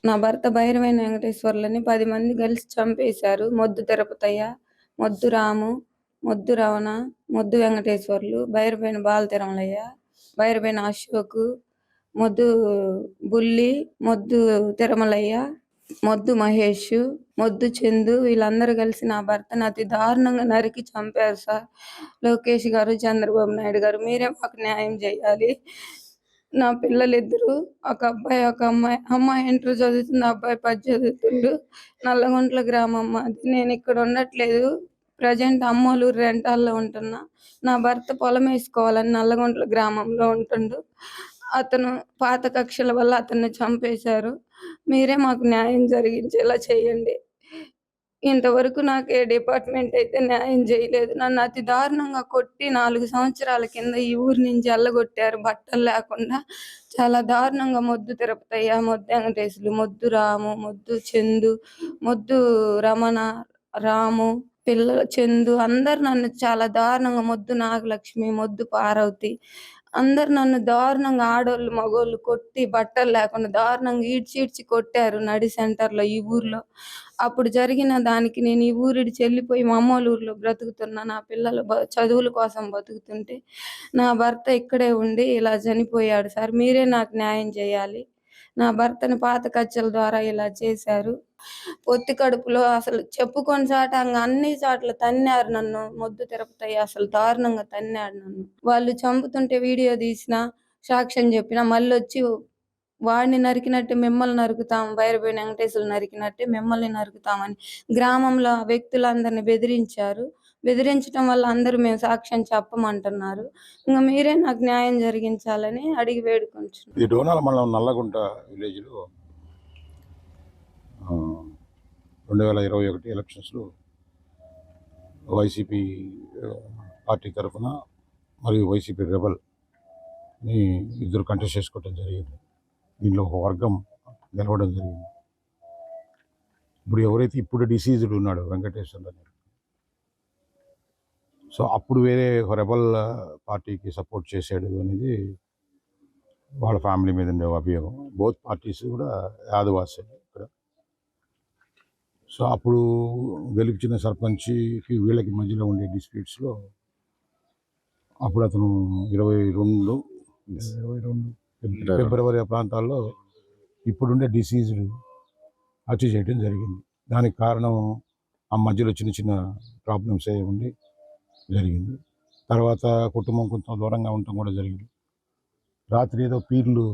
నా భర్త భైరవైన వెంకటేశ్వర్లని 10 మంది కలిసి చంపేశారు. మొద్దు తిరుపతయ్య, మొద్దు రాము, మొద్దు రమణ, మొద్దు వెంకటేశ్వర్లు, బైరబైన బాలతిరుమలయ్య, బైరబైన అశోకు, మొద్దు బుల్లి, మొద్దు తిరుమలయ్య, మొద్దు మహేష్, మొద్దు చందు వీళ్ళందరూ కలిసి నా భర్తను అతి దారుణంగా నరికి చంపారు సార్. లోకేష్ గారు, చంద్రబాబు నాయుడు గారు, మీరే మాకు న్యాయం చేయాలి. నా పిల్లలిద్దరు, ఒక అబ్బాయి ఒక అమ్మాయి. అమ్మాయి ఇంటర్ చదువుతుంది, అబ్బాయి 10 చదువుతుండు. నల్లగుంట్ల గ్రామం మాది. నేను ఇక్కడ ఉండట్లేదు, ప్రజెంట్ అమ్మోలూరు రెంటాల్లో ఉంటున్నా. నా భర్త పొలం వేసుకోవాలని నల్లగుంట్ల గ్రామంలో ఉంటుండు. అతను పాత కక్షల వల్ల అతన్ని చంపేశారు. మీరే మాకు న్యాయం జరిగించేలా చేయండి. ఇంతవరకు నాకు ఏ డిపార్ట్మెంట్ అయితే న్యాయం చేయలేదు. నన్ను అతి దారుణంగా కొట్టి 4 సంవత్సరాల కింద ఈ ఊరు నుంచి ఎల్లగొట్టారు బట్టలు లేకుండా. చాలా దారుణంగా మొద్దు తిరుపతయ్య, మొద్దు వెంకటేశులు, మొద్దు రాము, మొద్దు చందు, మొద్దు రమణ, రాము, పిల్లల చందు అందరు నన్ను చాలా దారుణంగా, మొద్దు నాగలక్ష్మి, మొద్దు పార్వతి అందరు నన్ను దారుణంగా ఆడోళ్ళు మగోళ్ళు కొట్టి బట్టలు లేకుండా దారుణంగా ఈడ్చి కొట్టారు నడి సెంటర్లో ఈ ఊర్లో. అప్పుడు జరిగిన దానికి నేను ఈ ఊరిడిచి వెళ్ళిపోయి మా అమ్మోళ్ళ ఊర్లో బ్రతుకుతున్నా. నా పిల్లలు చదువుల కోసం బతుకుతుంటే నా భర్త ఇక్కడే ఉండి ఇలా చనిపోయాడు సార్. మీరే నాకు న్యాయం చేయాలి. నా భర్తని పాత కచ్చల ద్వారా ఇలా చేశారు. పొత్తి కడుపులో అసలు చెప్పుకొని చాట అన్ని చాట్ల తన్నారు నన్ను. మొద్దు తిరుపతయ్య అసలు దారుణంగా తన్నాడు నన్ను. వాళ్ళు చంపుతుంటే వీడియో తీసినా, సాక్ష్యం చెప్పినా మళ్ళీ వచ్చి వాడిని నరికినట్టే మిమ్మల్ని నరుకుతాం, బైరబోయిన వెంకటేశ్వరులు నరికినట్టే మిమ్మల్ని నరుకుతామని గ్రామంలో వ్యక్తులందరినీ బెదిరించారు. బెదిరించడం వల్ల అందరూ మేము సాక్ష్యం చెప్పమంటున్నారు. ఇంకా మీరే నాకు న్యాయం జరిగించాలని అడిగి వేడుకుంటున్నాను. ఇది డోనాల మండలం నల్లగుంట విలేజ్లో 2021 ఎలక్షన్స్లో వైసీపీ పార్టీ తరఫున మరియు వైసీపీ రెబల్ని ఇద్దరు కంటెస్ట్ చేసుకోవడం జరిగింది. దీనిలో ఒక వర్గం గెలవడం జరిగింది. ఇప్పుడు ఎవరైతే ఇప్పుడు డిసీజ్డ్ ఉన్నాడో వెంకటేశ్వర్లు అని, సో అప్పుడు వేరే రెబల్ పార్టీకి సపోర్ట్ చేశాడు అనేది వాళ్ళ ఫ్యామిలీ మీద ఉండే అభియోగం. బోత్ పార్టీస్ కూడా ఆదివాసీ ఇక్కడ. సో అప్పుడు గెలిపించిన సర్పంచ్కి వీళ్ళకి మధ్యలో ఉండే డిస్ప్యూట్స్లో అప్పుడు అతను 22 ఫిబ్రవరి ప్రాంతాల్లో ఇప్పుడుండే డిసీజులు హత్య చేయడం జరిగింది. దానికి కారణం ఆ మధ్యలో చిన్న చిన్న ప్రాబ్లమ్స్ ఏ ఉండి జరిగింది. తర్వాత కుటుంబం కొంచెం దూరంగా ఉండటం కూడా జరిగింది. రాత్రి ఏదో పీర్లు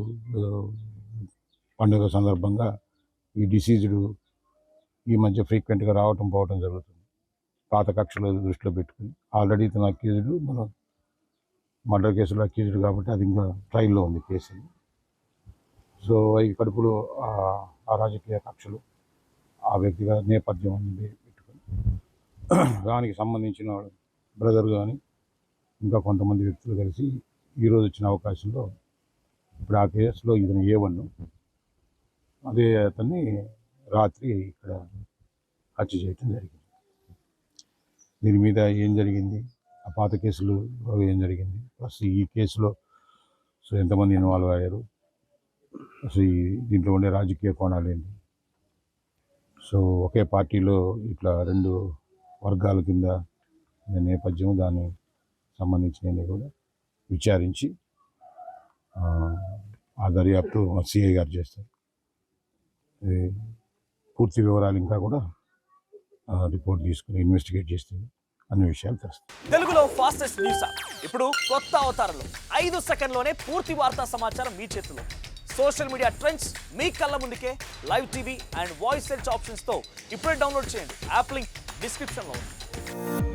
పండుగ సందర్భంగా ఈ డిసీజుడు ఈ మధ్య ఫ్రీక్వెంట్గా రావటం పోవటం జరుగుతుంది. పాత కక్షలు దృష్టిలో పెట్టుకుని ఆల్రెడీ ఇతను అక్యూజ్డ్, మన మర్డర్ కేసులో అక్యూజ్డ్ కాబట్టి అది ఇంకా ట్రయల్లో ఉంది కేసు. సో ఈ కడుపులో ఆ రాజకీయ కక్షలు ఆ వ్యక్తిగా నేపథ్యం అనేది పెట్టుకుని దానికి సంబంధించిన బ్రదర్ కానీ ఇంకా కొంతమంది వ్యక్తులు కలిసి ఈరోజు వచ్చిన అవకాశంలో ఇప్పుడు ఆ కేసులో ఇతను A1, అదే అతన్ని రాత్రి ఇక్కడ హత్య చేయటం జరిగింది. దీని మీద ఏం జరిగింది, ఆ పాత కేసులు ఏం జరిగింది, ప్లస్ ఈ కేసులో సో ఎంతమంది ఇన్వాల్వ్ అయ్యారు, అసలు దీంట్లో ఉండే రాజకీయ కోణాలు ఏంటి, సో ఒకే పార్టీలో ఇట్లా 2 వర్గాల కింద నేపథ్యం దానికి సంబంధించినవి కూడా విచారించి ఆ దర్యాప్తు CI గారు చేస్తారు. పూర్తి వివరాలు ఇంకా కూడా రిపోర్ట్ తీసుకుని ఇన్వెస్టిగేట్ చేస్తే అన్ని విషయాలు తెలుస్తాయి. తెలుగులో ఫాస్టెస్ట్ న్యూస్ ఇప్పుడు కొత్త అవతారంలో 5 సెకండ్లోనే పూర్తి వార్తా సమాచారం మీ చేతిలో. సోషల్ మీడియా ట్రెండ్స్ మీ కళ్ళ ముందుకే live TV and voice search ఆప్షన్స్తో ఇప్పుడే డౌన్లోడ్ చేయండి. యాప్ లింక్ డిస్క్రిప్షన్లో ఉంది.